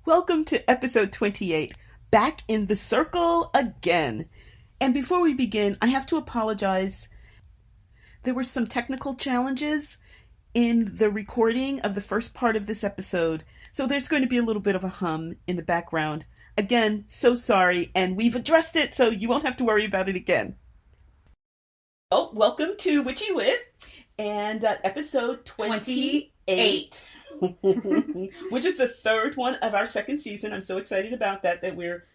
Welcome to episode 28, Back in the Circle Again. And before we begin, I have to apologize. There were some technical challenges in the recording of the first part of this episode, so there's going to be a little bit of a hum in the background. Again, so sorry, and we've addressed it, so you won't have to worry about it again. Well, welcome to Witchy and episode 28. Which is the third one of our second season. I'm so excited about that we're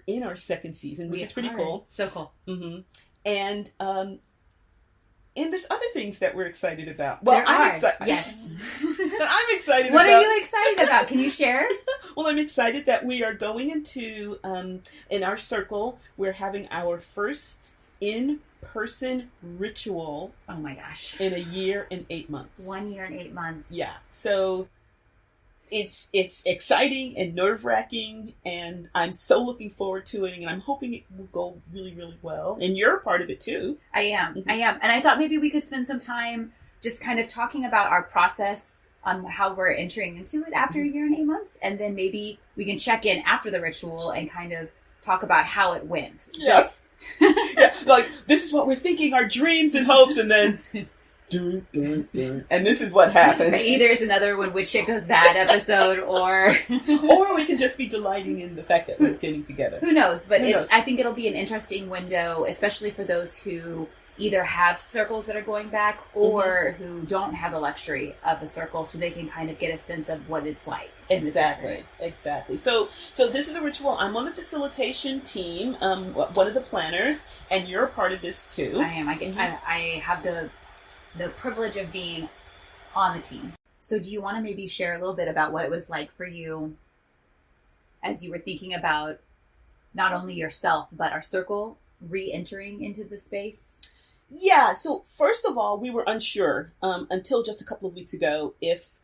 in our second season, which is pretty cool. So cool. Mm-hmm. And there's other things that we're excited about. Well, I'm excited. Yes. That I'm excited what about. What are you excited about? Can you share? Well, I'm excited that we are going into, in our circle, we're having our first in-person ritual. Oh my gosh. In a year and 8 months. 1 year and 8 months. Yeah. So it's exciting and nerve-wracking, and I'm so looking forward to it, and I'm hoping it will go really, really well. And you're a part of it too. I am. And I thought maybe we could spend some time just kind of talking about our process on how we're entering into it after a year and 8 months, and then maybe we can check in after the ritual and kind of talk about how it went. Yes. Yeah, like, this is what we're thinking, our dreams and hopes, and then and this is what happens. Either it's another When Witchy Goes Bad episode, or we can just be delighting in the fact that we're getting together. Who knows? But I think it'll be an interesting window, especially for those who either have circles that are going back or who don't have the luxury of a circle, so they can kind of get a sense of what it's like. Exactly. So this is a ritual. I'm on the facilitation team, one of the planners, and you're a part of this too. I am. I have the privilege of being on the team. So do you want to maybe share a little bit about what it was like for you as you were thinking about not only yourself, but our circle re-entering into the space? Yeah, so first of all, we were unsure until just a couple of weeks ago if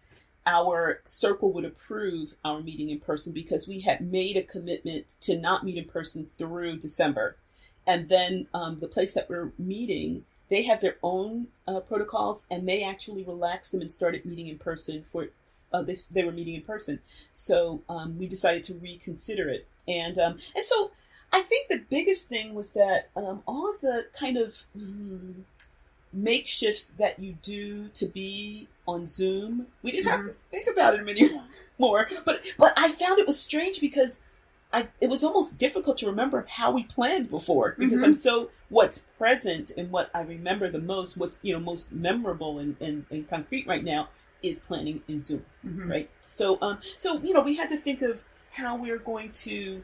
our circle would approve our meeting in person, because we had made a commitment to not meet in person through December. And then the place that we're meeting, they have their own protocols, and they actually relaxed them and started meeting in person they were meeting in person. So we decided to reconsider it. And so I think the biggest thing was that all of the kind of makeshifts that you do to be on Zoom, we didn't have to think about it anymore. But I found it was strange because it was almost difficult to remember how we planned before, because I'm so what's present and what I remember the most, what's most memorable and concrete right now is planning in Zoom, right? So we had to think of how we're going to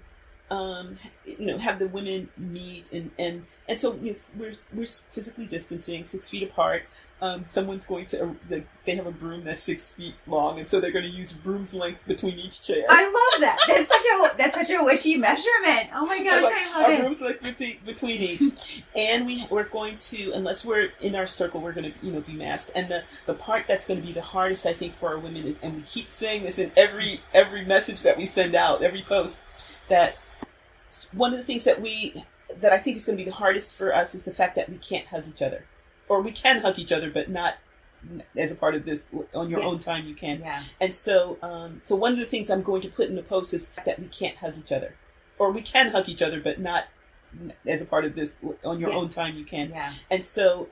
have the women meet, and so we're physically distancing 6 feet apart. Someone's going to they have a broom that's 6 feet long, and so they're going to use broom's length between each chair. I love that. That's such a witchy measurement. Oh my gosh, I love it. Our broom's length between each, and we're going to, unless we're in our circle, we're going to be masked. And the part that's going to be the hardest, I think, for our women is, and we keep saying this in every message that we send out, every post, that one of the things that I think is going to be the hardest for us is the fact that we can't hug each other. Or we can hug each other, but not as a part of this. On your own time, you can. Yeah. And so one of the things I'm going to put in the post is that we can't hug each other. Or we can hug each other, but not as a part of this. On your own time, you can. Yeah. And so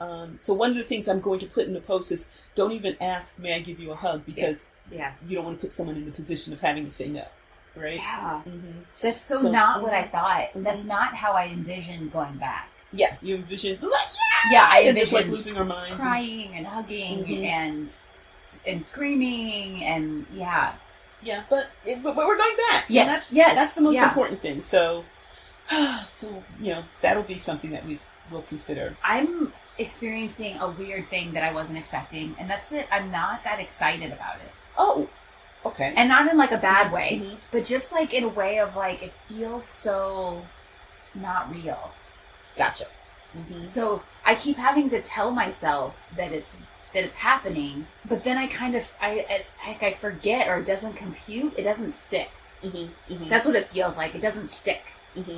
one of the things I'm going to put in the post is, don't even ask, may I give you a hug? Because you don't want to put someone in the position of having to say no. Right? Yeah. That's so not what I thought. That's not how I envisioned going back. Yeah, you envisioned, I envisioned just losing our minds, crying and hugging and screaming and but we're going back. Yes, that's the most important thing. So that'll be something that we will consider. I'm experiencing a weird thing that I wasn't expecting, and that's that I'm not that excited about it. Oh. Okay. And not in like a bad way, but just like in a way of like, it feels so not real. Gotcha. So I keep having to tell myself that it's happening, but then I kind of, I forget, or it doesn't compute, it doesn't stick. That's what it feels like. It doesn't stick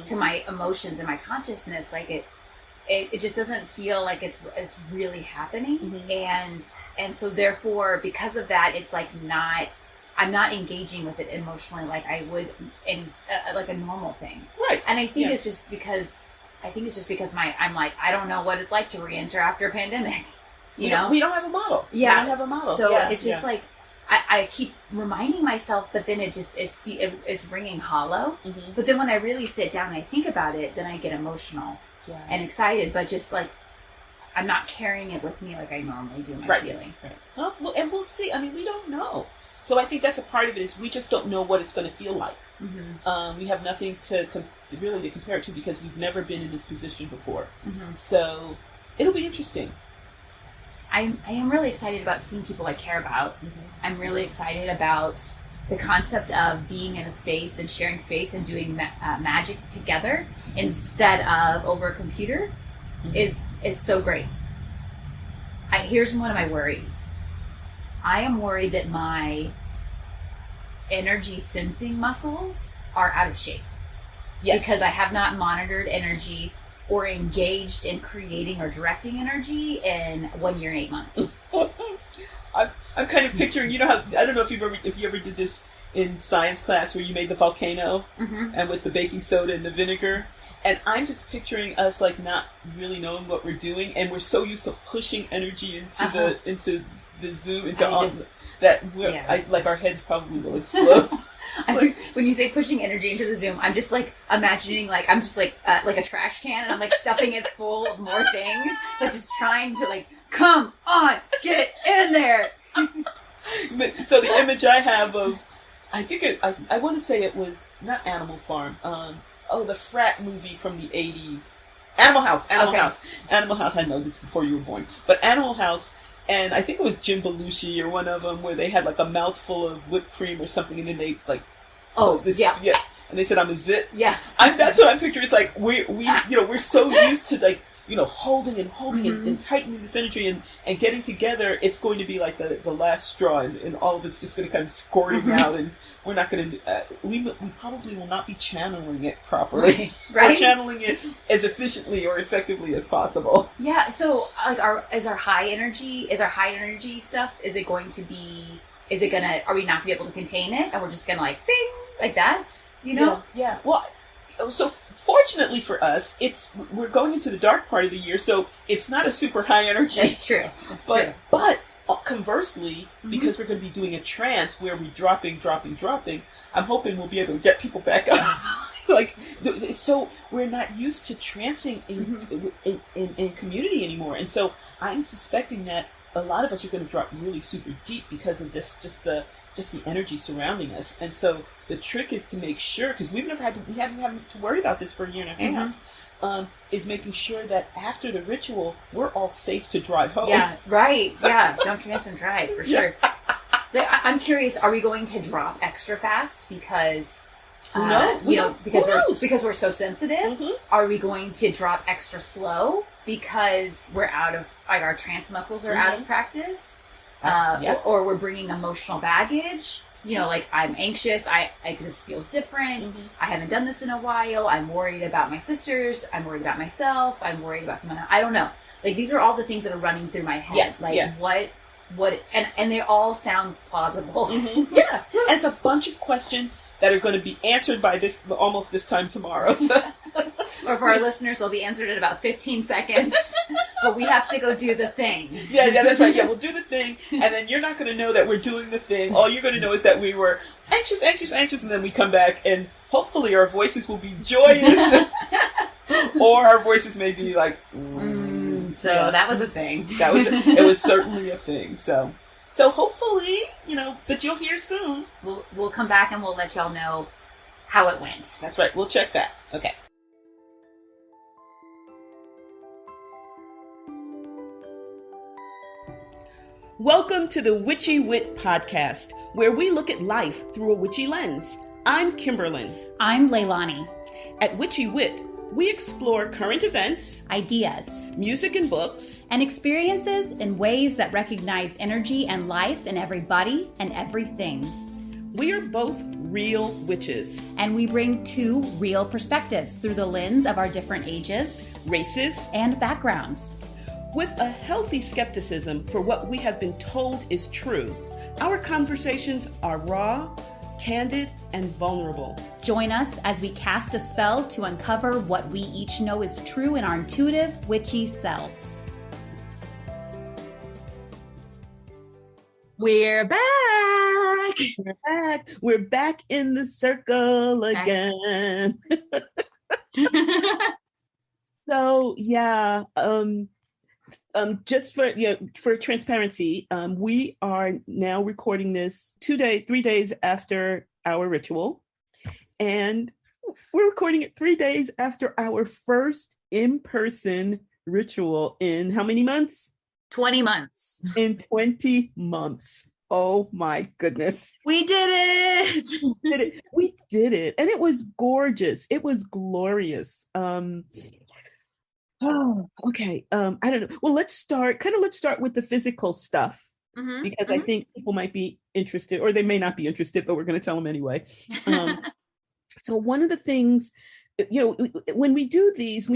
to my emotions and my consciousness. Like it just doesn't feel like it's really happening. And so therefore, because of that, it's like not I'm not engaging with it emotionally like I would in like a normal thing. Right. And I think it's just because I'm like, I don't know what it's like to re-enter after a pandemic. You know? We don't have a model. Yeah. We don't have a model. So it's just like, I keep reminding myself, but then it's ringing hollow. Mm-hmm. But then when I really sit down and I think about it, then I get emotional and excited, but just like, I'm not carrying it with me like I normally do my feelings. Right. Well, and we'll see. I mean, we don't know. So I think that's a part of it is we just don't know what it's going to feel like. Mm-hmm. We have nothing to compare it to because we've never been in this position before. Mm-hmm. So it'll be interesting. I am really excited about seeing people I care about. Mm-hmm. I'm really excited about the concept of being in a space and sharing space and doing magic together instead of over a computer is so great. Here's one of my worries. I am worried that my energy sensing muscles are out of shape. Yes. Because I have not monitored energy or engaged in creating or directing energy in 1 year and 8 months. I'm kind of picturing, you know how, I don't know if you ever did this in science class where you made the volcano and with the baking soda and the vinegar. And I'm just picturing us like not really knowing what we're doing, and we're so used to pushing energy into the Zoom that like our heads probably will explode. When you say pushing energy into the Zoom, I'm just like imagining like I'm just like a trash can, and I'm like stuffing it full of more things, like just trying to like come on, get in there. So the image I have of, I want to say it was not Animal Farm. The frat movie from the 80s, Animal House. Animal House. I know this before you were born, but Animal House. And I think it was Jim Belushi or one of them where they had like a mouthful of whipped cream or something, and then they like, and they said I'm a zit. Yeah, that's what I'm picturing. It's like we're so used to like holding and tightening this energy and getting together. It's going to be like the last straw, and all of it's just going to kind of squirting out, and we're not going to. We probably will not be channeling it properly, right? Or channeling it as efficiently or effectively as possible. Yeah. So, like, our high energy stuff? Is it going to be? Is it gonna? Are we not gonna be able to contain it, and we're just gonna like bing like that? Yeah. Well, so. Fortunately for us, we're going into the dark part of the year, so it's not a super high energy. That's true. But conversely, because we're going to be doing a trance where we're dropping, I'm hoping we'll be able to get people back up. So we're not used to trancing in community anymore, and so I'm suspecting that a lot of us are going to drop really super deep because of just the energy surrounding us. And so the trick is to make sure, because we haven't had to worry about this for a year and a half, is making sure that after the ritual, we're all safe to drive home. Yeah, right. Yeah, don't trance and drive, for sure. I'm curious, are we going to drop extra fast because... because we're so sensitive? Mm-hmm. Are we going to drop extra slow because we're out of, like, our trance muscles are out of practice? Or we're bringing emotional baggage. Like I'm anxious. This feels different. Mm-hmm. I haven't done this in a while. I'm worried about my sisters. I'm worried about myself. I'm worried about someone else. I don't know. Like these are all the things that are running through my head. What, and they all sound plausible. Mm-hmm. Yeah. And it's a bunch of questions that are going to be answered by almost this time tomorrow. So. Or for our listeners, they'll be answered in about 15 seconds. But we have to go do the thing. Yeah, that's right. Yeah, we'll do the thing, and then you're not going to know that we're doing the thing. All you're going to know is that we were anxious, and then we come back, and hopefully our voices will be joyous, or our voices may be like, that was a thing. It was certainly a thing. So hopefully, but you'll hear soon. We'll come back and we'll let y'all know how it went. That's right. We'll check that. Okay. Welcome to the Witchy Wit podcast, where we look at life through a witchy lens. I'm Kimberlyn. I'm Leilani. At Witchy Wit, we explore current events, ideas, music and books, and experiences in ways that recognize energy and life in everybody and everything. We are both real witches. And we bring two real perspectives through the lens of our different ages, races, and backgrounds. With a healthy skepticism for what we have been told is true, Our conversations are raw, candid, and vulnerable. Join us as we cast a spell to uncover what we each know is true in our intuitive, witchy selves. We're back. We're back. We're back in the circle again. So yeah, just for transparency, we are now recording this 3 days after our ritual, and we're recording it 3 days after our first in-person ritual in how many months? 20 months. In 20 months. Oh my goodness. We did it. We did it. And it was gorgeous. It was glorious. Oh, okay. I don't know. Well, let's start with the physical stuff, because I think people might be interested, or they may not be interested, but we're going to tell them anyway. So one of the things, when we do these,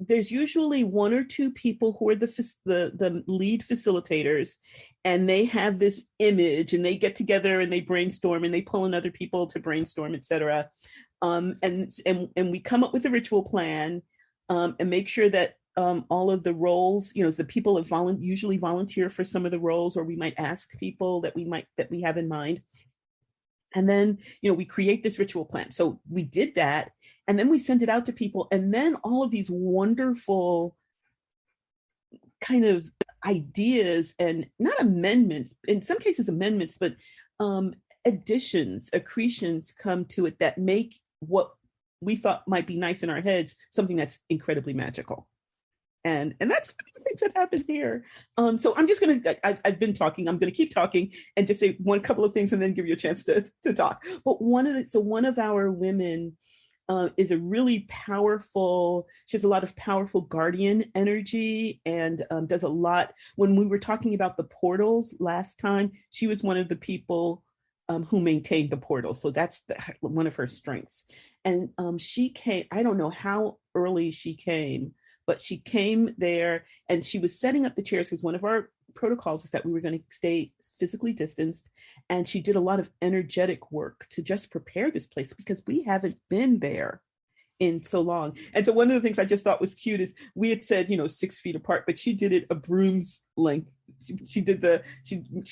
there's usually one or two people who are the lead facilitators, and they have this image, and they get together and they brainstorm, and they pull in other people to brainstorm, etc. And we come up with a ritual plan, and make sure that all of the roles, the people that usually volunteer for some of the roles, or we might ask people that we have in mind. And then, we create this ritual plan. So we did that, and then we send it out to people. And then all of these wonderful kind of ideas, and not amendments, in some cases amendments, but additions, accretions come to it that make what we thought might be nice in our heads something that's incredibly magical. And that's one of the things that happened here. So I'm just going to, I've been talking, I'm going to keep talking and just say one couple of things and then give you a chance to talk. But one of our women is a really powerful, she has a lot of powerful guardian energy, and does a lot. When we were talking about the portals last time, she was one of the people who maintained the portal. So that's one of her strengths. And she came, I don't know how early she came, but she came there, and she was setting up the chairs, because one of our protocols is that we were going to stay physically distanced. And she did a lot of energetic work to just prepare this place, because we haven't been there in so long. And so one of the things I just thought was cute is we had said, 6 feet apart, but she did it a broom's length. She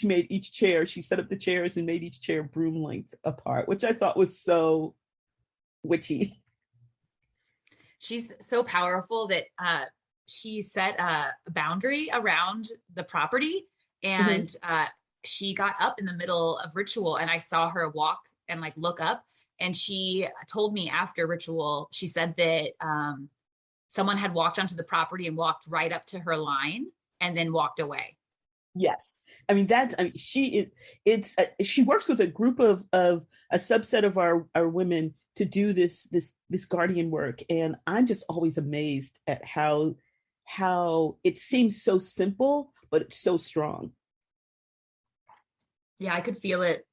made each chair, she set up the chairs and made each chair broom length apart, which I thought was so witchy. She's so powerful that she set a boundary around the property, and she got up in the middle of ritual, and I saw her walk and look up, and she told me after ritual, she said that someone had walked onto the property and walked right up to her line and then walked away. Yes. She works with a group of a subset of our women to do this guardian work. And I'm just always amazed at how it seems so simple, but it's so strong. Yeah, I could feel it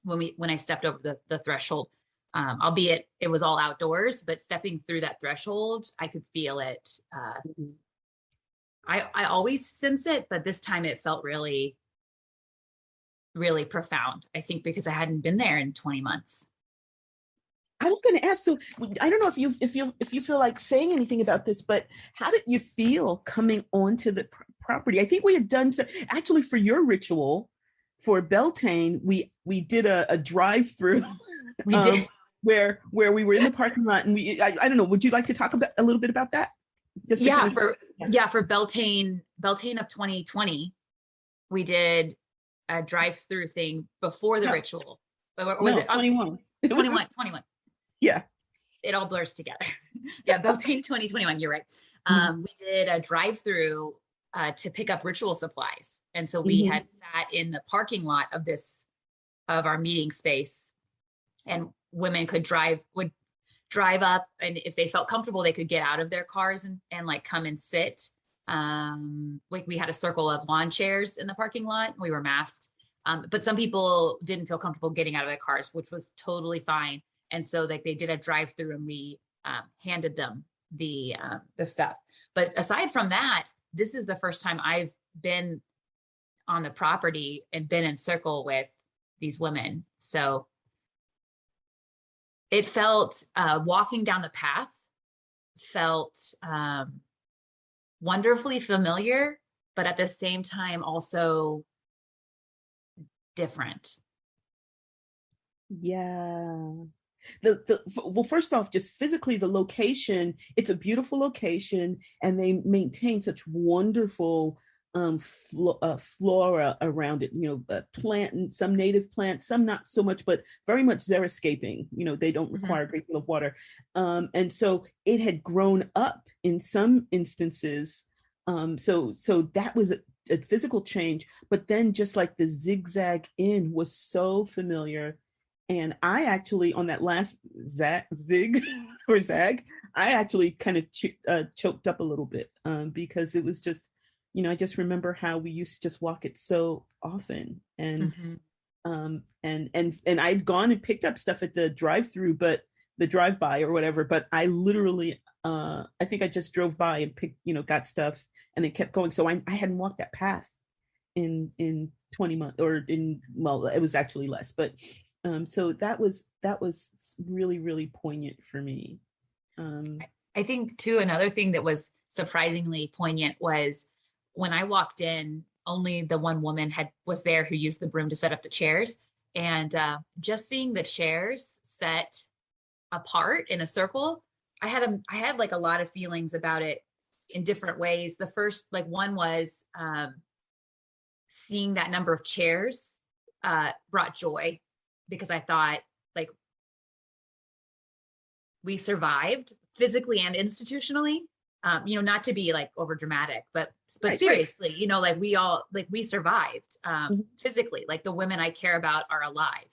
when I stepped over the threshold, albeit it was all outdoors, but stepping through that threshold, I could feel it. I always sense it, but this time it felt really, really profound. I think because I hadn't been there in 20 months. I was going to ask, so I don't know if you feel like saying anything about this, but how did you feel coming onto the property? I think we had done actually for your ritual for Beltane, we did a drive-through. We did. Where we were in the parking lot, and I don't know. Would you like to talk a little bit about that? For Beltane of 2020, we did a drive-through thing before the ritual. But was it 21? 21. Yeah. It all blurs together. Yeah, Beltane 2021, you're right. We did a drive-through to pick up ritual supplies. And so we had sat in the parking lot of our meeting space, and women would drive up, and if they felt comfortable, they could get out of their cars and come and sit. We had a circle of lawn chairs in the parking lot. We were masked. But some people didn't feel comfortable getting out of their cars, which was totally fine. And so they did a drive-through, and we handed them the stuff. But aside from that, this is the first time I've been on the property and been in circle with these women. So it felt, walking down the path felt wonderfully familiar, but at the same time also different. Yeah. Well, first off, just physically, the location, it's a beautiful location, and they maintain such wonderful flora around it, plant and some native plants, some not so much, but very much xeriscaping. They don't require a great deal of water. And so it had grown up in some instances. So that was a physical change, but then just like the zigzag in was so familiar. And I actually, on that last zig or zag, I actually kind of choked up a little bit because it was just, I just remember how we used to just walk it so often. And and I'd gone and picked up stuff at the drive-through, but the drive-by or whatever. But I literally, I think I just drove by and picked, got stuff and then kept going. So I hadn't walked that path in 20 months, or well, it was actually less, but. So that was really, really poignant for me. I think too, another thing that was surprisingly poignant was when I walked in, only the one woman was there who used the broom to set up the chairs. And just seeing the chairs set apart in a circle, I had like a lot of feelings about it in different ways. The first, like, one was seeing that number of chairs brought joy, because I thought, like, we survived physically and institutionally, not to be like over dramatic, but right, seriously, right. We survived physically, like the women I care about are alive.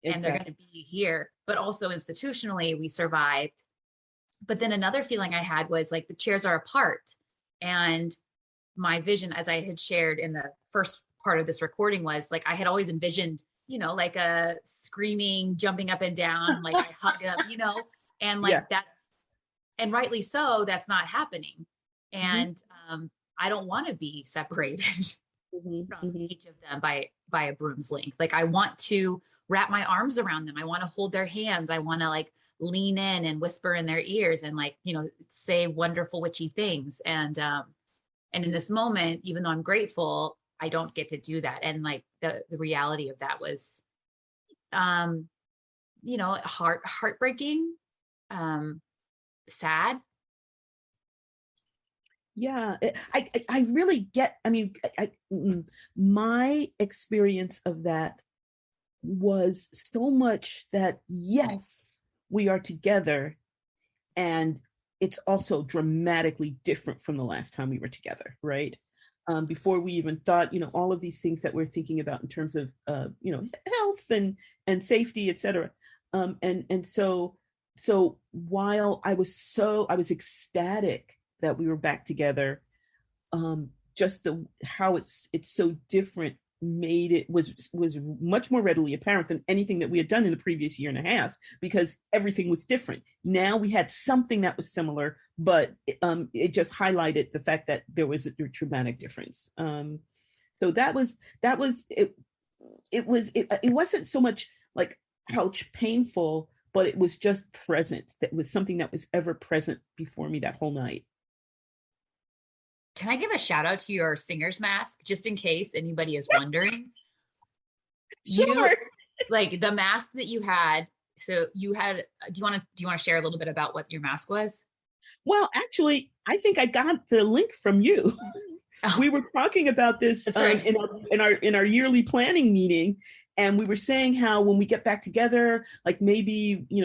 Exactly. And they're going to be here, but also institutionally we survived. But then another feeling I had was like the chairs are apart, and my vision, as I had shared in the first part of this recording, was like, I had always envisioned, like a screaming, jumping up and down, like I hug them, and like that's, and rightly so, that's not happening. And I don't want to be separated from each of them by a broom's length. Like, I want to wrap my arms around them. I want to hold their hands. I want to like lean in and whisper in their ears and like, say wonderful witchy things. And in this moment, even though I'm grateful, I don't get to do that. And like the reality of that was, heartbreaking, sad. Yeah, I really get, my experience of that was so much that, yes, we are together, and it's also dramatically different from the last time we were together, right? Before we even thought, all of these things that we're thinking about in terms of, health and safety, et cetera. And so while I was ecstatic that we were back together, just how it's so different was much more readily apparent than anything that we had done in the previous year and a half, because everything was different. Now we had something that was similar, but it just highlighted the fact that there was a dramatic difference. So that was it. It wasn't so much like ouch painful, but it was just present. That was something that was ever present before me that whole night. Can I give a shout out to your singer's mask, just in case anybody is wondering? Sure. Like the mask that you had. So you had, do you want to share a little bit about what your mask was? Well, actually, I think I got the link from you. Oh. We were talking about this right. in our yearly planning meeting, and we were saying how when we get back together, like maybe we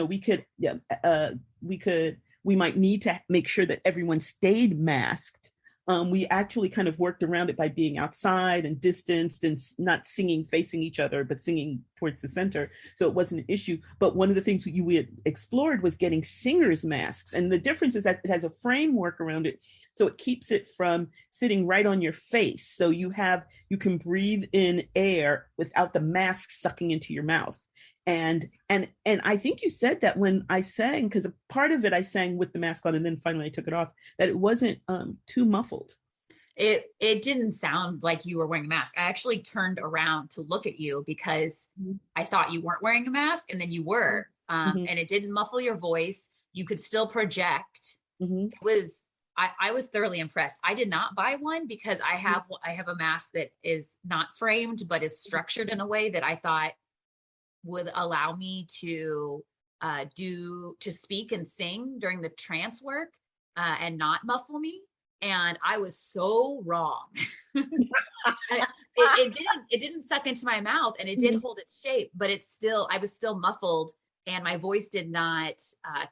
might need to make sure that everyone stayed masked. We actually kind of worked around it by being outside and distanced and not singing facing each other, but singing towards the center. So it wasn't an issue. But one of the things we had explored was getting singers' masks. And the difference is that it has a framework around it. So it keeps it from sitting right on your face. So you can breathe in air without the mask sucking into your mouth. And I think you said that when I sang, because a part of it I sang with the mask on, and then finally I took it off, that it wasn't too muffled. It didn't sound like you were wearing a mask. I actually turned around to look at you because I thought you weren't wearing a mask, and then you were. And it didn't muffle your voice. You could still project. It was, I was thoroughly impressed. I did not buy one because I have a mask that is not framed, but is structured in a way that I thought would allow me to speak and sing during the trance work and not muffle me. And I was so wrong. It didn't suck into my mouth, and it did hold its shape, but I was still muffled, and my voice did not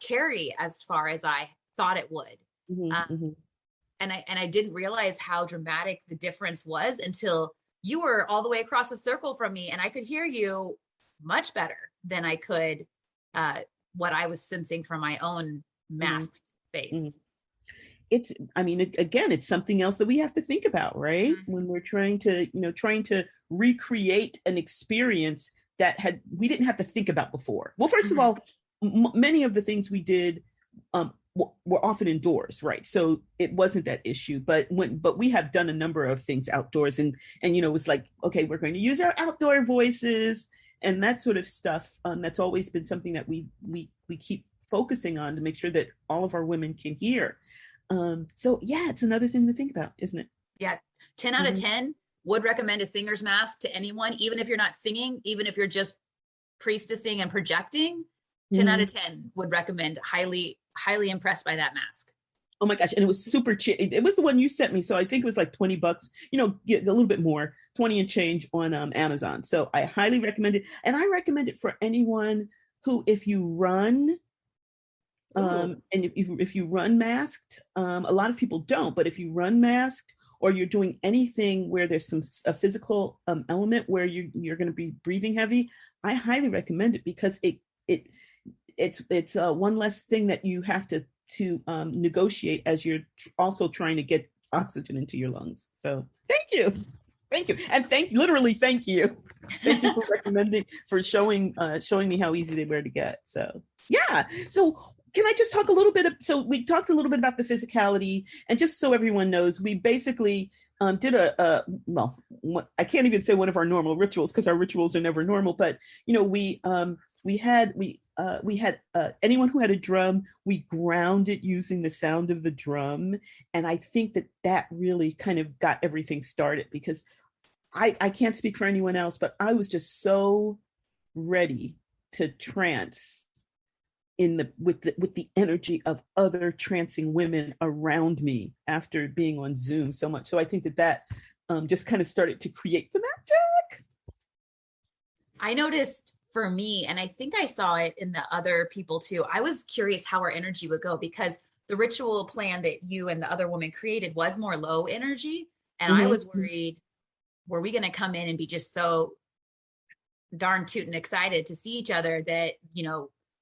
carry as far as I thought it would. And I didn't realize how dramatic the difference was until you were all the way across the circle from me, and I could hear you much better than I could what I was sensing from my own masked face. It's something else that we have to think about, right? When we're trying to recreate an experience that we didn't have to think about before. Well, first of all, many of the things we did were often indoors, right? So it wasn't that issue, but we have done a number of things outdoors, and it was like, okay, we're going to use our outdoor voices and that sort of stuff. That's always been something that we keep focusing on to make sure that all of our women can hear. So yeah, it's another thing to think about, isn't it? Yeah. 10 out of 10 would recommend a singer's mask to anyone, even if you're not singing, even if you're just priestessing and projecting. 10 out of 10 would recommend. Highly impressed by that mask. Oh my gosh. And it was super cheap. It was the one you sent me. So I think it was like $20, get a little bit more, 20 and change on Amazon. So I highly recommend it. And I recommend it for anyone who, if you run, and if you run masked, a lot of people don't, but if you run masked, or you're doing anything where there's a physical element where you're going to be breathing heavy, I highly recommend it, because it's one less thing that you have to negotiate as you're also trying to get oxygen into your lungs. So thank you, and thank you for recommending, for showing me how easy they were to get. So yeah. So can I just talk a little bit? So we talked a little bit about the physicality, and just so everyone knows, we basically did I can't even say one of our normal rituals, because our rituals are never normal. But we had anyone who had a drum, we ground it using the sound of the drum, and I think that really kind of got everything started, because I can't speak for anyone else, but I was just so ready to trance with the energy of other trancing women around me after being on Zoom so much. So I think that just kind of started to create the magic. I noticed for me, and I think I saw it in the other people too, I was curious how our energy would go, because the ritual plan that you and the other woman created was more low energy. And I was worried, were we going to come in and be just so darn tootin' excited to see each other that,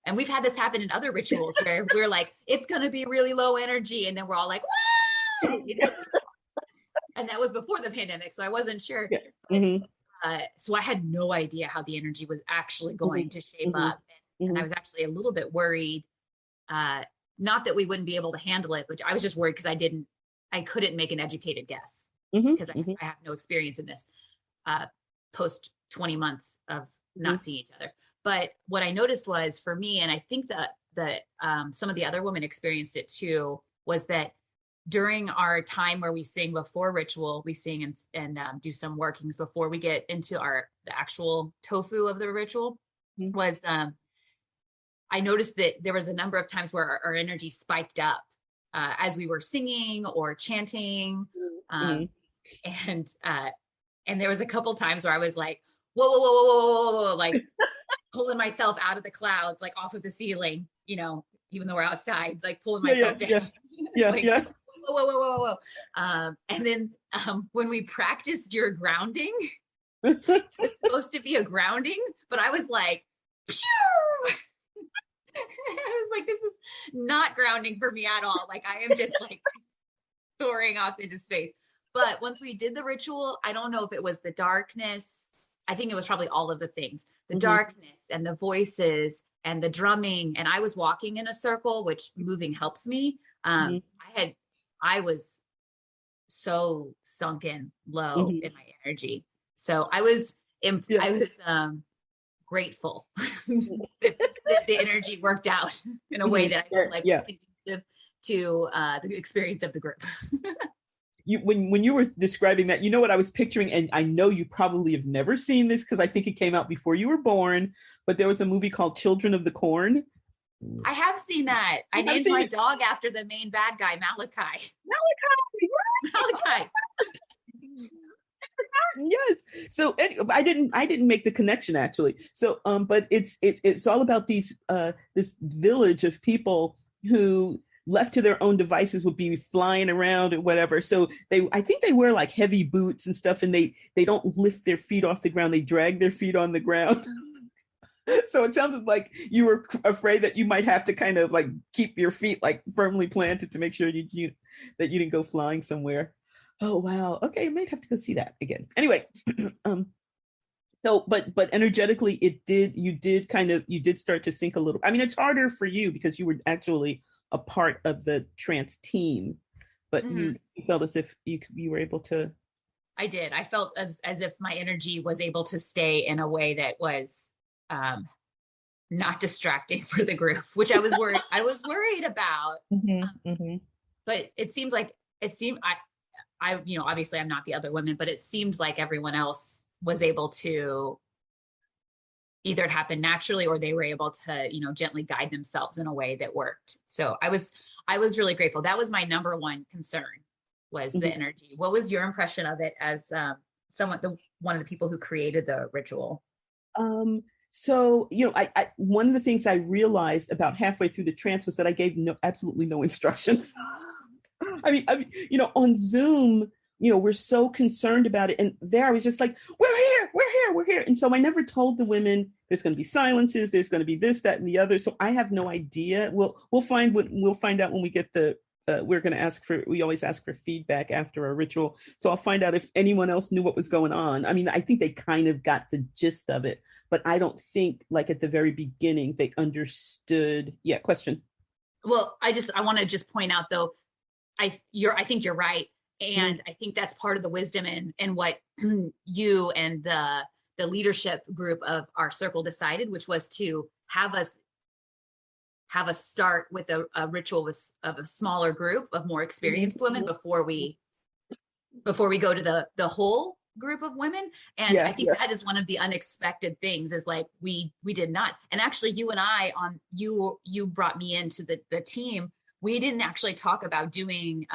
and we've had this happen in other rituals where we're like, it's going to be really low energy. And then we're all like, whoa! And that was before the pandemic, so I wasn't sure. So I had no idea how the energy was actually going to shape up. And I was actually a little bit worried, not that we wouldn't be able to handle it, but I was just worried because I couldn't make an educated guess, because I have no experience in this post 20 months of not seeing each other. But what I noticed was, for me, and I think that some of the other women experienced it too, was that during our time where we sing before ritual, we sing and do some workings before we get into the actual tofu of the ritual, was I noticed that there was a number of times where our energy spiked up as we were singing or chanting. And there was a couple times where I was like, whoa, whoa, whoa, whoa, whoa, whoa, whoa, like pulling myself out of the clouds, like off of the ceiling, even though we're outside, like pulling myself down. Like, whoa, whoa, whoa, whoa, whoa. And then when we practiced your grounding, it was supposed to be a grounding, but I was like, pew! I was like, this is not grounding for me at all. Like, I am just like soaring off into space. But once we did the ritual, I don't know if it was the darkness. I think it was probably all of the things, the darkness and the voices and the drumming. And I was walking in a circle, which moving helps me. I was so sunken low in my energy. So I was grateful that the energy worked out in a way that I felt like was conducive to the experience of the group. When you were describing that, you know what I was picturing, and I know you probably have never seen this because I think it came out before you were born, but there was a movie called Children of the Corn. I have seen that. I named my dog after the main bad guy, Malachi. Malachi. Yes. So anyway, I didn't make the connection actually. So but it's all about these this village of people who left to their own devices would be flying around and whatever. So I think they wear like heavy boots and stuff, and they don't lift their feet off the ground. They drag their feet on the ground. So it sounds like you were afraid that you might have to kind of like keep your feet like firmly planted to make sure that you didn't go flying somewhere. Oh wow. Okay, I might have to go see that again. Anyway, so but energetically you did start to sink a little. I mean, it's harder for you because you were actually a part of the trance team, but you felt as if you were able to. I did. I felt as if my energy was able to stay in a way that was not distracting for the group, which I was worried about. But it seemed I obviously I'm not the other women, but it seemed like everyone else was able to either it happened naturally or they were able to, gently guide themselves in a way that worked. So I was really grateful. That was my number one concern was the energy. What was your impression of it as one of the people who created the ritual? So, I one of the things I realized about halfway through the trance was that I gave absolutely no instructions. I mean, on Zoom, we're so concerned about it. And there I was just like, we're here. And so I never told the women there's going to be silences, there's going to be this, that, and the other. So I have no idea. We'll find out when we get we always ask for feedback after a ritual. So I'll find out if anyone else knew what was going on. I mean, I think they kind of got the gist of it, but I don't think like at the very beginning they understood. Yeah. Question. Well, I want to just point out though, I think you're right. And I think that's part of the wisdom and what you and the leadership group of our circle decided, which was to have us start with a ritual of a smaller group of more experienced women before we go to the whole group of women. And I think that is one of the unexpected things is like, we did not. And actually you and I you brought me into the team. We didn't actually talk about doing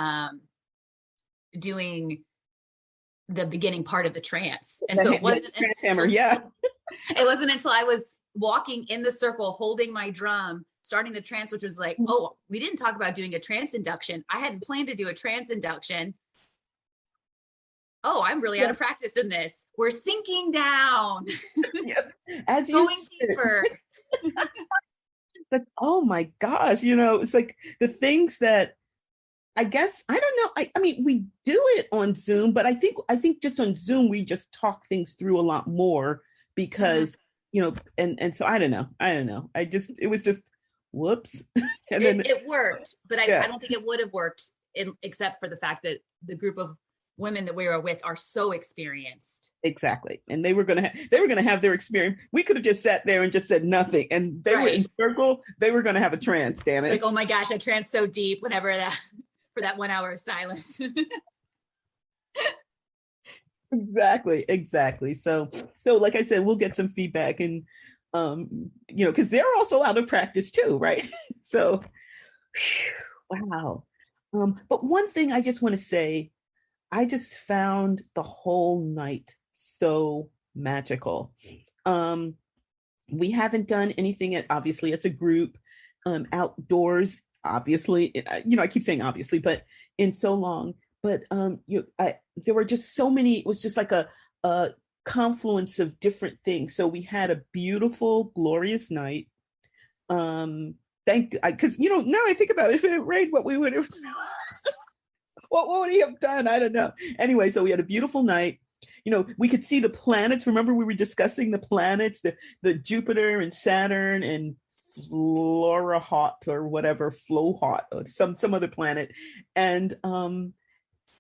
the beginning part of the trance. And so it wasn't it wasn't until I was walking in the circle, holding my drum, starting the trance, which was like, oh, we didn't talk about doing a trance induction. I hadn't planned to do a trance induction. Oh, I'm really out of practice in this. We're sinking down. As you going deeper. But oh my gosh, it's like the things that I guess, I don't know. I mean, we do it on Zoom, but I think just on Zoom, we just talk things through a lot more because, and so I don't know. It was just, whoops. And then it worked, but I don't think it would have worked except for the fact that the group of women that we were with are so experienced. Exactly. And they were going to have their experience. We could have just sat there and just said nothing. And they were in circle. They were going to have a trance, damn it. Like, oh my gosh, I tranced so deep whenever for that 1 hour of silence. Exactly. So like I said, we'll get some feedback and, because they're also out of practice too, right? So, wow. But one thing I just want to say, I just found the whole night so magical. We haven't done anything obviously as a group, outdoors, obviously, I keep saying obviously, but in so long, but there were just so many, it was just like a confluence of different things. So we had a beautiful, glorious night. Because, now I think about it, if it had rained, what we would have what would he have done? I don't know. Anyway, so we had a beautiful night. We could see the planets. Remember we were discussing the planets, the Jupiter and Saturn and Florahot or whatever, Flohot or some other planet. And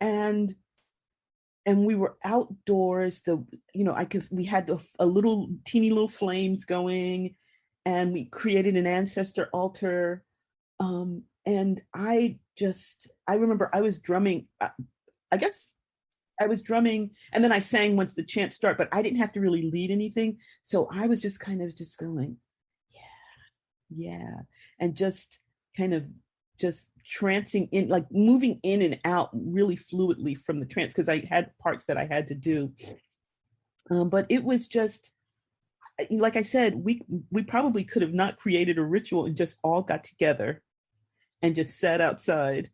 and we were outdoors. We had a little teeny little flames going, and we created an ancestor altar. And I remember I was drumming. I guess I was drumming, and then I sang once the chant started, but I didn't have to really lead anything. So I was just kind of just going, yeah, and just kind of just trancing in, like moving in and out really fluidly from the trance, because I had parts that I had to do. But it was just, like I said, we probably could have not created a ritual and just all got together and just sat outside,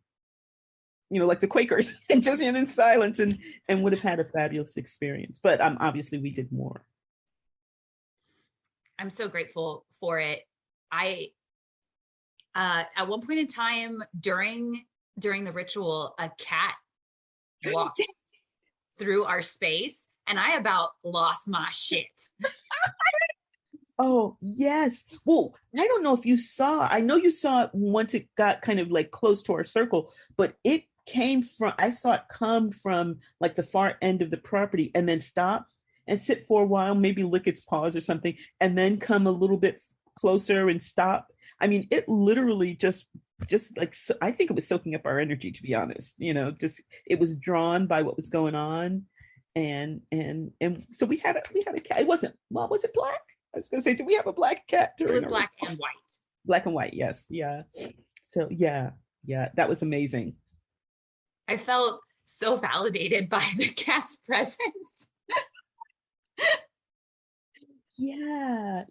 like the Quakers, and just in silence, and would have had a fabulous experience. But obviously we did more. I'm so grateful for it. At one point in time during the ritual, a cat walked through our space, and I about lost my shit. Oh, yes. Well, I don't know if you saw, I know you saw it once it got kind of like close to our circle, but I saw it come from like the far end of the property and then stop and sit for a while, maybe lick its paws or something, and then come a little bit closer and stop. I mean, it literally just like, I think it was soaking up our energy, to be honest. Just it was drawn by what was going on, and so we had a cat. It wasn't, well, was it black? I was gonna say, did we have a black cat? It was black and white. Black and white, yes, yeah. So yeah, that was amazing. I felt so validated by the cat's presence. Yeah.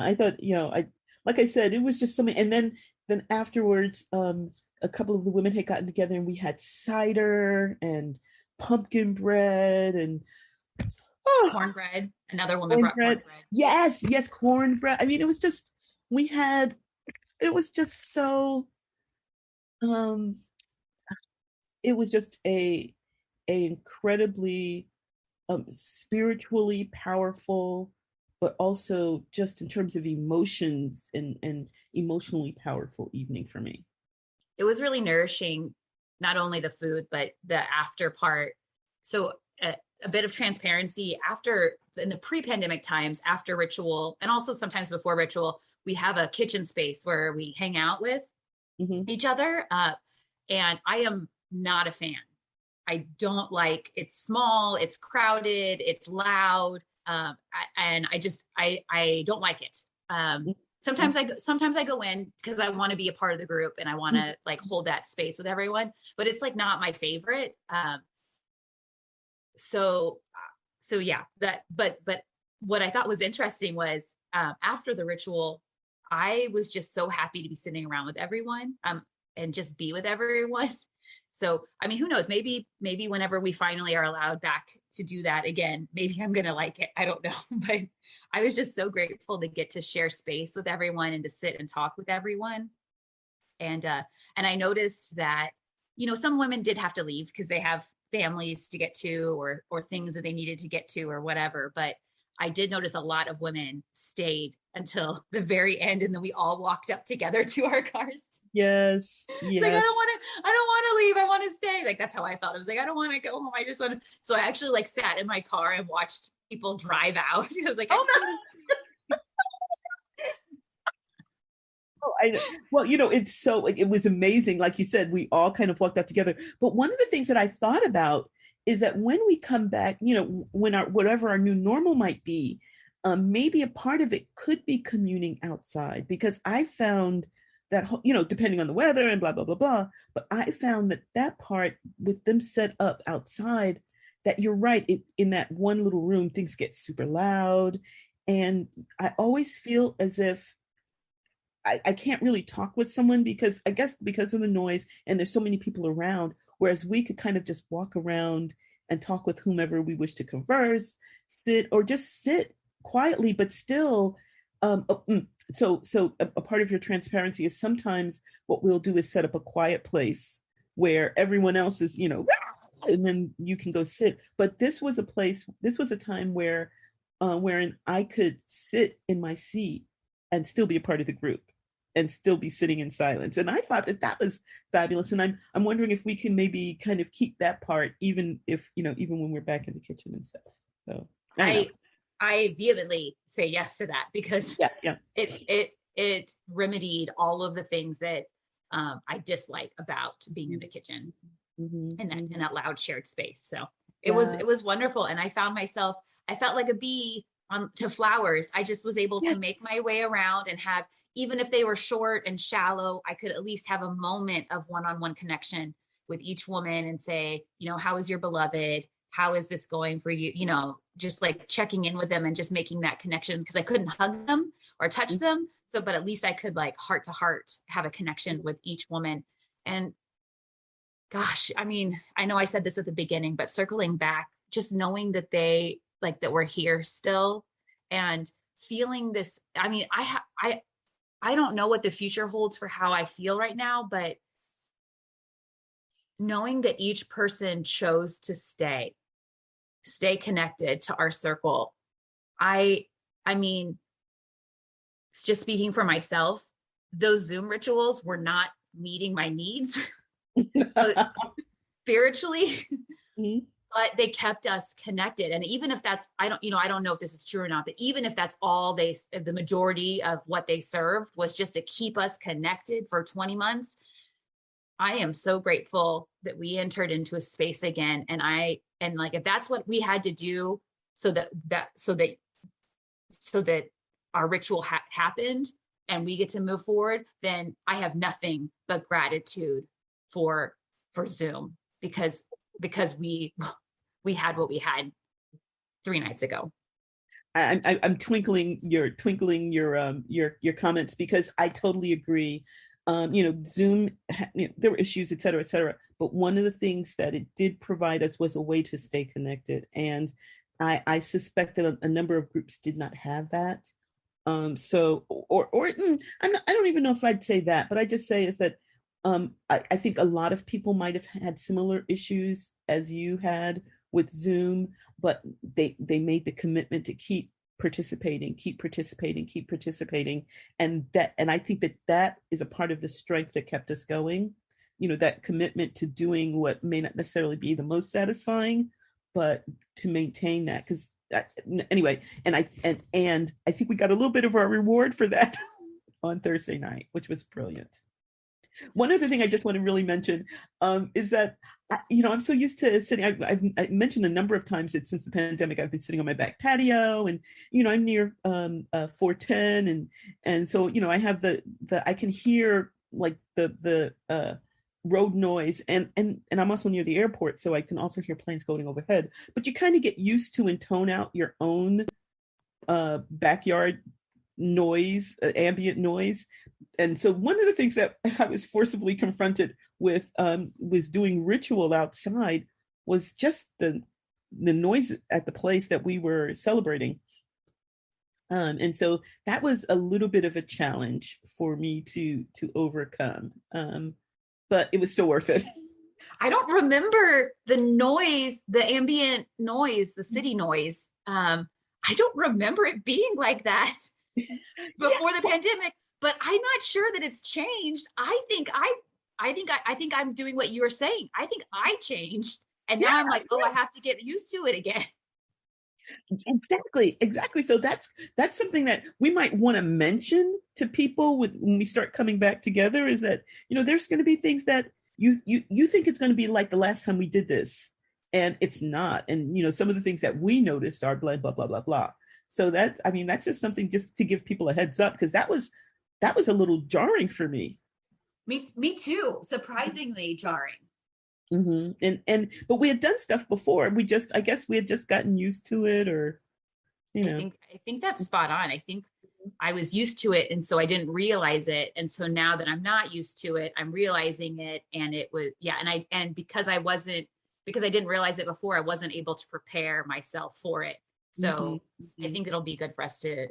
I thought, like I said, it was just something. And then afterwards, a couple of the women had gotten together, and we had cider and pumpkin bread and cornbread. Another woman brought cornbread. Yes, cornbread. I mean, it was just so, it was just a incredibly spiritually powerful, but also just in terms of emotions and emotionally powerful evening for me. It was really nourishing, not only the food, but the after part. So a bit of transparency, in the pre-pandemic times, after ritual, and also sometimes before ritual, we have a kitchen space where we hang out with each other. And I am not a fan. I don't like, it's small, it's crowded, it's loud. And I don't like it. Sometimes I go in because I want to be a part of the group and I want to like hold that space with everyone, but it's like not my favorite. So yeah, but what I thought was interesting was, after the ritual, I was just so happy to be sitting around with everyone, and just be with everyone. So, I mean, who knows, maybe whenever we finally are allowed back to do that again, maybe I'm going to like it. I don't know, but I was just so grateful to get to share space with everyone and to sit and talk with everyone. And I noticed that, some women did have to leave because they have families to get to, or things that they needed to get to, or whatever. But I did notice a lot of women stayed until the very end, and then we all walked up together to our cars. Yes. Like, I don't want to leave. I want to stay. Like, that's how I felt. I was like, I don't want to go home. I just want to. So I actually like sat in my car and watched people drive out. I was like, it was amazing. Like you said, we all kind of walked out together. But one of the things that I thought about is that when we come back, when whatever our new normal might be, maybe a part of it could be communing outside, because I found that, depending on the weather and blah, blah, blah, blah, but I found that part with them set up outside, that you're right, in that one little room, things get super loud. And I always feel as if I can't really talk with someone, because I guess because of the noise and there's so many people around, whereas we could kind of just walk around and talk with whomever we wish to converse, sit quietly, but still. So a part of your transparency is sometimes what we'll do is set up a quiet place where everyone else is, and then you can go sit. But this was a time wherein I could sit in my seat and still be a part of the group. and still be sitting in silence. And I thought that was fabulous. And I'm wondering if we can maybe kind of keep that part, even if, even when we're back in the kitchen and stuff. So I vehemently say yes to that, because it remedied all of the things that I dislike about being in the kitchen in that loud shared space. So it was wonderful. And I found myself, I felt like a bee to flowers. I just was able to make my way around and have, even if they were short and shallow, I could at least have a moment of one-on-one connection with each woman and say, how is your beloved? How is this going for you? Just like checking in with them and just making that connection, because I couldn't hug them or touch them. So, but at least I could like heart to heart have a connection with each woman. And gosh, I mean, I know I said this at the beginning, but circling back, just knowing that that we're here still and feeling this. I mean, I don't know what the future holds for how I feel right now, but knowing that each person chose to stay connected to our circle. I mean, just speaking for myself, those Zoom rituals were not meeting my needs spiritually, but they kept us connected. And even if that's, I don't know if this is true or not, but even if that's all the majority of what they served was just to keep us connected for 20 months, I am so grateful that we entered into a space again. And like, if that's what we had to do so that our ritual happened and we get to move forward, then I have nothing but gratitude for Zoom, because we had what we had 3 nights ago. I'm twinkling your comments, because I totally agree. Zoom, there were issues, et cetera, but one of the things that it did provide us was a way to stay connected. And I suspect that a number of groups did not have that. I don't even know if I'd say that, but I just say is that I think a lot of people might have had similar issues as you had with Zoom, but they made the commitment to keep participating. And I think that is a part of the strength that kept us going, that commitment to doing what may not necessarily be the most satisfying, but to maintain that. Because anyway, and I think we got a little bit of our reward for that on Thursday night, which was brilliant. One other thing I just want to really mention is that, I'm so used to sitting. I've mentioned a number of times that since the pandemic, I've been sitting on my back patio, and I'm near 410, and so I have I can hear like the road noise, and I'm also near the airport, so I can also hear planes going overhead. But you kind of get used to and tone out your own backyard noise, ambient noise. And so one of the things that I was forcibly confronted with was doing ritual outside was just the noise at the place that we were celebrating. And so that was a little bit of a challenge for me to overcome. But it was so worth it. I don't remember the noise, the ambient noise, the city noise. I don't remember it being like that before the pandemic, but I'm not sure that it's changed. I think I'm doing what you were saying. I think I changed, and now I'm like, I have to get used to it again. Exactly. So that's something that we might want to mention to people when we start coming back together, is that, there's going to be things that you think it's going to be like the last time we did this, and it's not. And, some of the things that we noticed are blah, blah, blah, blah, blah. So that's just something just to give people a heads up, because that was a little jarring for me. Me too. Surprisingly jarring. But we had done stuff before. I guess we had just gotten used to it, or, I think that's spot on. I think I was used to it, and so I didn't realize it. And so now that I'm not used to it, I'm realizing it. And it was, and because I didn't realize it before, I wasn't able to prepare myself for it. So I think it'll be good for us to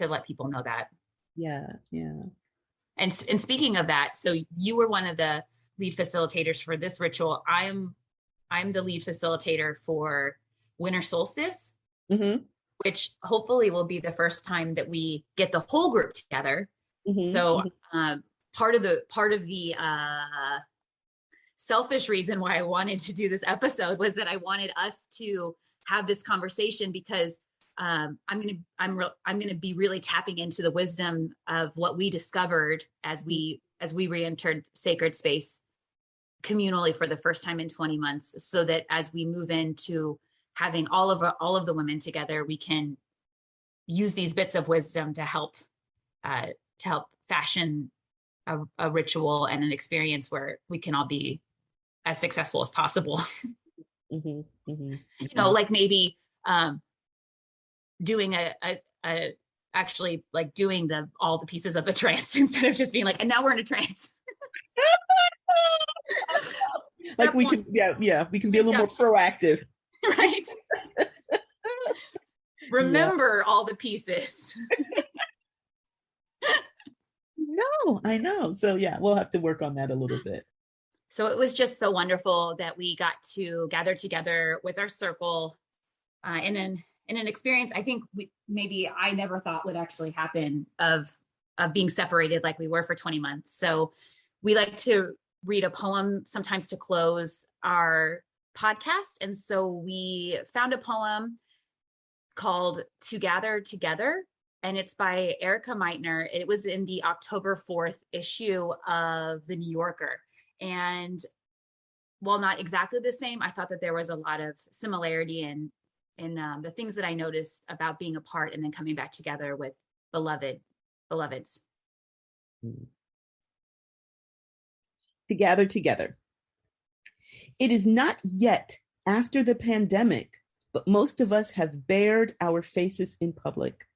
let people know that. Yeah. And speaking of that, so you were one of the lead facilitators for this ritual. I'm the lead facilitator for winter solstice, which hopefully will be the first time that we get the whole group together. So part of the selfish reason why I wanted to do this episode was that I wanted us to have this conversation, because I'm gonna be really tapping into the wisdom of what we discovered as we re-entered sacred space communally for the first time in 20 months, so that as we move into having all of the women together, we can use these bits of wisdom to help fashion a ritual and an experience where we can all be as successful as possible. You know, like maybe doing actually like doing all the pieces of a trance instead of just being like, and now we're in a trance. Like we can, we can be a little more proactive. Right. Remember all the pieces. No, I know. So yeah, we'll have to work on that a little bit. So it was just so wonderful that we got to gather together with our circle in an experience I think maybe I never thought would actually happen, of being separated like we were for 20 months. So we like to read a poem sometimes to close our podcast. And so we found a poem called To Gather Together, and it's by Erica Meitner. It was in the October 4th issue of The New Yorker. And while not exactly the same, I thought that there was a lot of similarity in the things that I noticed about being apart and then coming back together with beloveds. To gather together. It is not yet after the pandemic, but most of us have bared our faces in public.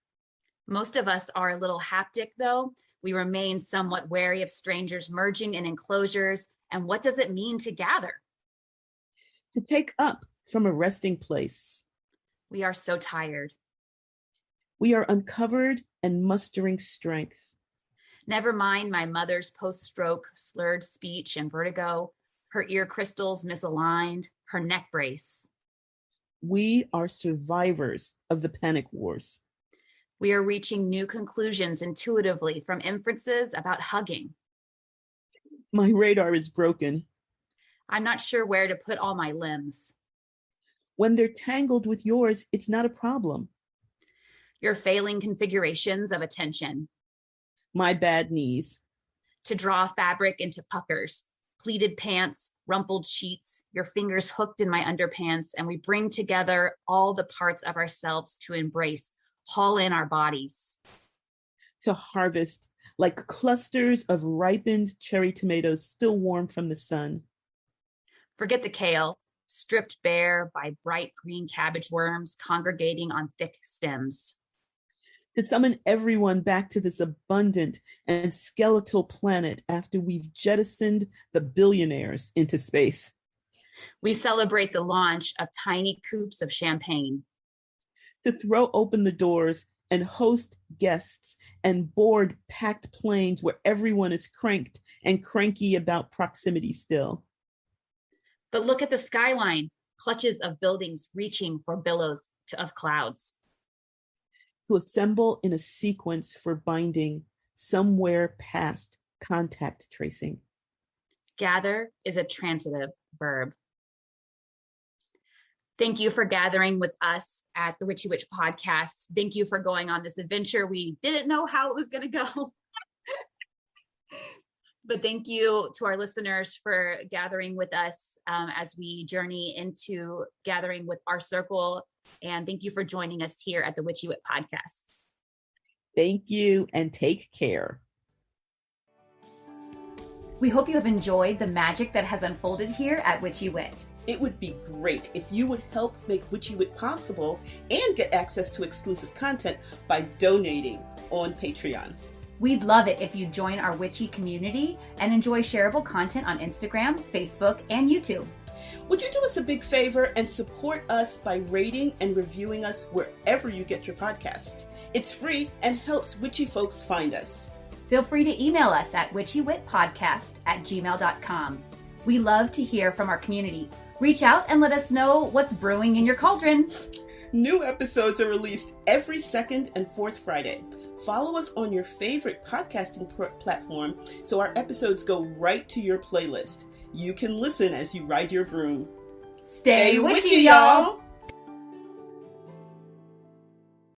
Most of us are a little haptic, though. We remain somewhat wary of strangers merging in enclosures. And what does it mean to gather? To take up from a resting place. We are so tired. We are uncovered and mustering strength. Never mind my mother's post-stroke slurred speech and vertigo, her ear crystals misaligned, her neck brace. We are survivors of the panic wars. We are reaching new conclusions intuitively from inferences about hugging. My radar is broken. I'm not sure where to put all my limbs. When they're tangled with yours, it's not a problem. Your failing configurations of attention. My bad knees. To draw fabric into puckers, pleated pants, rumpled sheets, your fingers hooked in my underpants, and we bring together all the parts of ourselves to embrace, haul in our bodies. To harvest like clusters of ripened cherry tomatoes still warm from the sun. Forget the kale, stripped bare by bright green cabbage worms congregating on thick stems. To summon everyone back to this abundant and skeletal planet after we've jettisoned the billionaires into space. We celebrate the launch of tiny coupes of champagne. To throw open the doors and host guests and board packed planes where everyone is cranked and cranky about proximity still. But look at the skyline, clutches of buildings reaching for billows of clouds. To assemble in a sequence for binding somewhere past contact tracing. Gather is a transitive verb. Thank you for gathering with us at the Witchy Witch podcast. Thank you for going on this adventure. We didn't know how it was going to go. But thank you to our listeners for gathering with us as we journey into gathering with our circle. And thank you for joining us here at the Witchy Wit podcast. Thank you and take care. We hope you have enjoyed the magic that has unfolded here at Witchy Wit. It would be great if you would help make Witchy Wit possible and get access to exclusive content by donating on Patreon. We'd love it if you join our Witchy community and enjoy shareable content on Instagram, Facebook, and YouTube. Would you do us a big favor and support us by rating and reviewing us wherever you get your podcasts? It's free and helps witchy folks find us. Feel free to email us at witchywitpodcast@gmail.com. We love to hear from our community. Reach out and let us know what's brewing in your cauldron. New episodes are released every second and fourth Friday. Follow us on your favorite podcasting platform so our episodes go right to your playlist. You can listen as you ride your broom. Stay witchy, y'all!